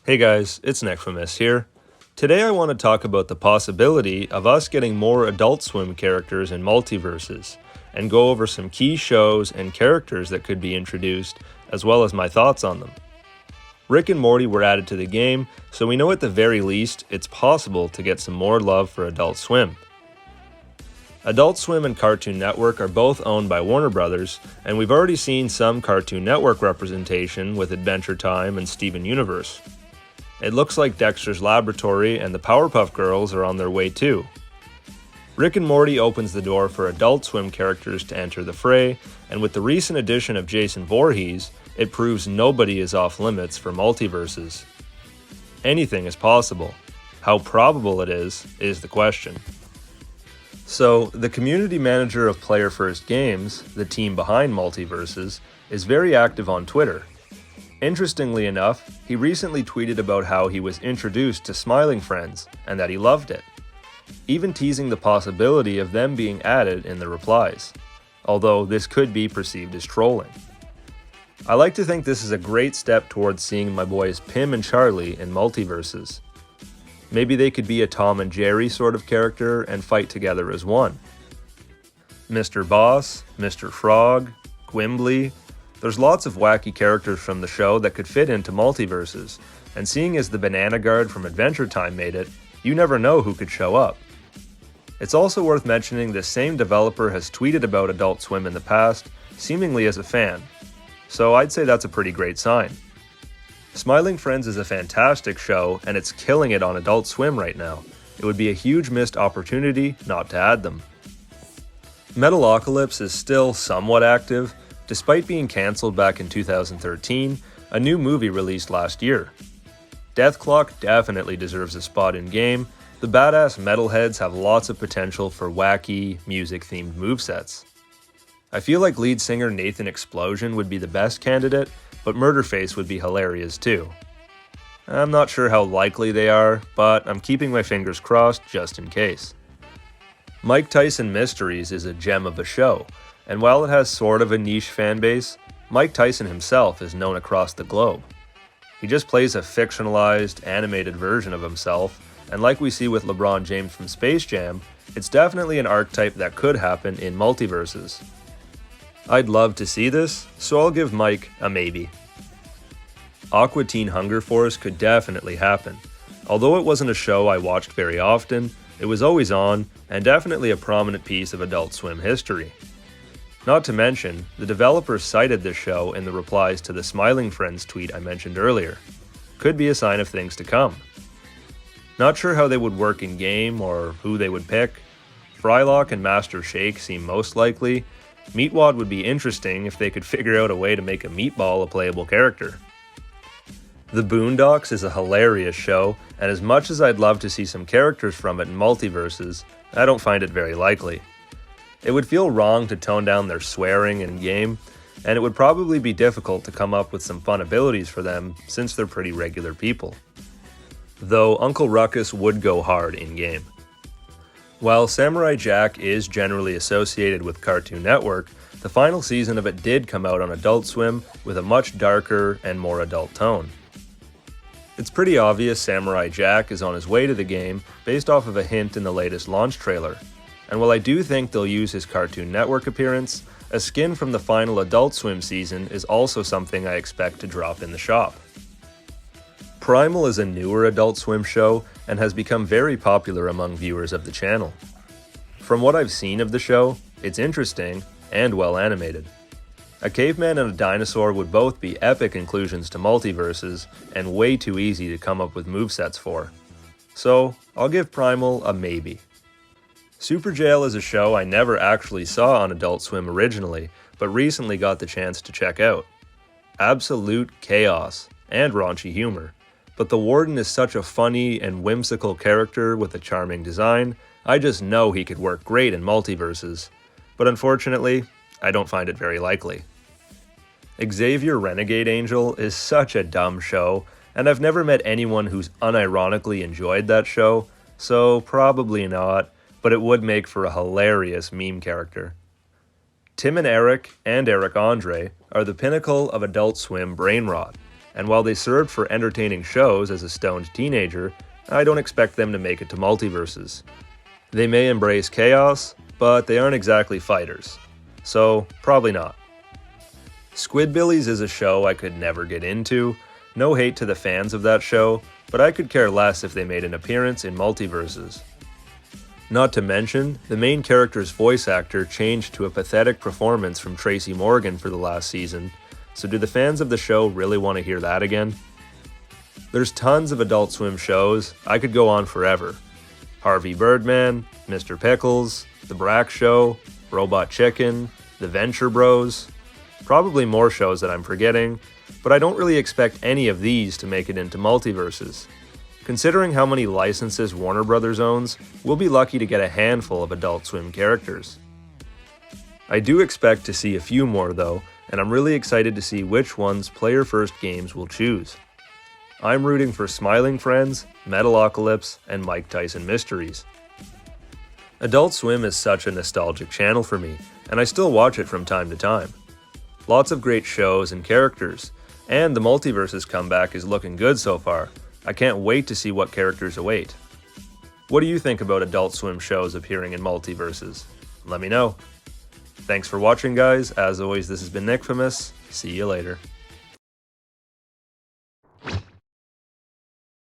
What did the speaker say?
Hey guys, it's Necfamous here. Today I want to talk about the possibility of us getting more Adult Swim characters in MultiVersus, and go over some key shows and characters that could be introduced, as well as my thoughts on them. Rick and Morty were added to the game, so we know at the very least it's possible to get some more love for Adult Swim. Adult Swim and Cartoon Network are both owned by Warner Brothers, and we've already seen some Cartoon Network representation with Adventure Time and Steven Universe. It looks like Dexter's Laboratory and the Powerpuff Girls are on their way too. Rick and Morty opens the door for Adult Swim characters to enter the fray, and with the recent addition of Jason Voorhees, it proves nobody is off limits for MultiVersus. Anything is possible. How probable it is the question. So, the community manager of Player First Games, the team behind MultiVersus, is very active on Twitter. Interestingly enough, he recently tweeted about how he was introduced to Smiling Friends and that he loved it, even teasing the possibility of them being added in the replies, although this could be perceived as trolling. I like to think this is a great step towards seeing my boys Pim and Charlie in MultiVersus. Maybe they could be a Tom and Jerry sort of character and fight together as one. Mr. Boss, Mr. Frog, Quimbly. There's lots of wacky characters from the show that could fit into MultiVersus, and seeing as the Banana Guard from Adventure Time made it, you never know who could show up. It's also worth mentioning this same developer has tweeted about Adult Swim in the past, seemingly as a fan, so I'd say that's a pretty great sign. Smiling Friends is a fantastic show, and it's killing it on Adult Swim right now. It would be a huge missed opportunity not to add them. Metalocalypse is still somewhat active. Despite being cancelled back in 2013, a new movie released last year. Deathclock definitely deserves a spot in-game. The badass metalheads have lots of potential for wacky, music-themed movesets. I feel like lead singer Nathan Explosion would be the best candidate, but Murderface would be hilarious too. I'm not sure how likely they are, but I'm keeping my fingers crossed just in case. Tyson Mysteries is a gem of a show, and while it has sort of a niche fanbase, Mike Tyson himself is known across the globe. He just plays a fictionalized, animated version of himself, and like we see with LeBron James from Space Jam, it's definitely an archetype that could happen in MultiVersus. I'd love to see this, so I'll give Mike a maybe. Aqua Teen Hunger Force could definitely happen. Although it wasn't a show I watched very often, it was always on, and definitely a prominent piece of Adult Swim history. Not to mention, the developers cited this show in the replies to the Smiling Friends tweet I mentioned earlier. Could be a sign of things to come. Not sure how they would work in-game or who they would pick. Frylock and Master Shake seem most likely. Meatwad would be interesting if they could figure out a way to make a meatball a playable character. The Boondocks is a hilarious show, and as much as I'd love to see some characters from it in MultiVersus, I don't find it very likely. It would feel wrong to tone down their swearing in-game, and it would probably be difficult to come up with some fun abilities for them since they're pretty regular people. Though Uncle Ruckus would go hard in-game. While Samurai Jack is generally associated with Cartoon Network, the final season of it did come out on Adult Swim with a much darker and more adult tone. It's pretty obvious Samurai Jack is on his way to the game based off of a hint in the latest launch trailer. And while I do think they'll use his Cartoon Network appearance, a skin from the final Adult Swim season is also something I expect to drop in the shop. Primal is a newer Adult Swim show and has become very popular among viewers of the channel. From what I've seen of the show, it's interesting and well animated. A caveman and a dinosaur would both be epic inclusions to MultiVersus and way too easy to come up with movesets for. So, I'll give Primal a maybe. Super Jail is a show I never actually saw on Adult Swim originally, but recently got the chance to check out. Absolute chaos and raunchy humor, but the Warden is such a funny and whimsical character with a charming design, I just know he could work great in MultiVersus, but unfortunately, I don't find it very likely. Xavier Renegade Angel is such a dumb show, and I've never met anyone who's unironically enjoyed that show, so probably not, but it would make for a hilarious meme character. Tim and Eric Andre are the pinnacle of Adult Swim brain rot, and while they served for entertaining shows as a stoned teenager, I don't expect them to make it to MultiVersus. They may embrace chaos, but they aren't exactly fighters, so probably not. Squidbillies is a show I could never get into. No hate to the fans of that show, but I could care less if they made an appearance in MultiVersus. Not to mention, the main character's voice actor changed to a pathetic performance from Tracy Morgan for the last season, so do the fans of the show really want to hear that again? There's tons of Adult Swim shows, I could go on forever. Harvey Birdman, Mr. Pickles, The Brack Show, Robot Chicken, The Venture Bros. Probably more shows that I'm forgetting, but I don't really expect any of these to make it into MultiVersus. Considering how many licenses Warner Bros. Owns, we'll be lucky to get a handful of Adult Swim characters. I do expect to see a few more though, and I'm really excited to see which ones Player First Games will choose. I'm rooting for Smiling Friends, Metalocalypse, and Mike Tyson Mysteries. Adult Swim is such a nostalgic channel for me, and I still watch it from time to time. Lots of great shows and characters, and the MultiVersus comeback is looking good so far. I can't wait to see what characters await. What do you think about Adult Swim shows appearing in MultiVersus? Let me know. Thanks for watching, guys. As always, this has been Nickfamous. See you later.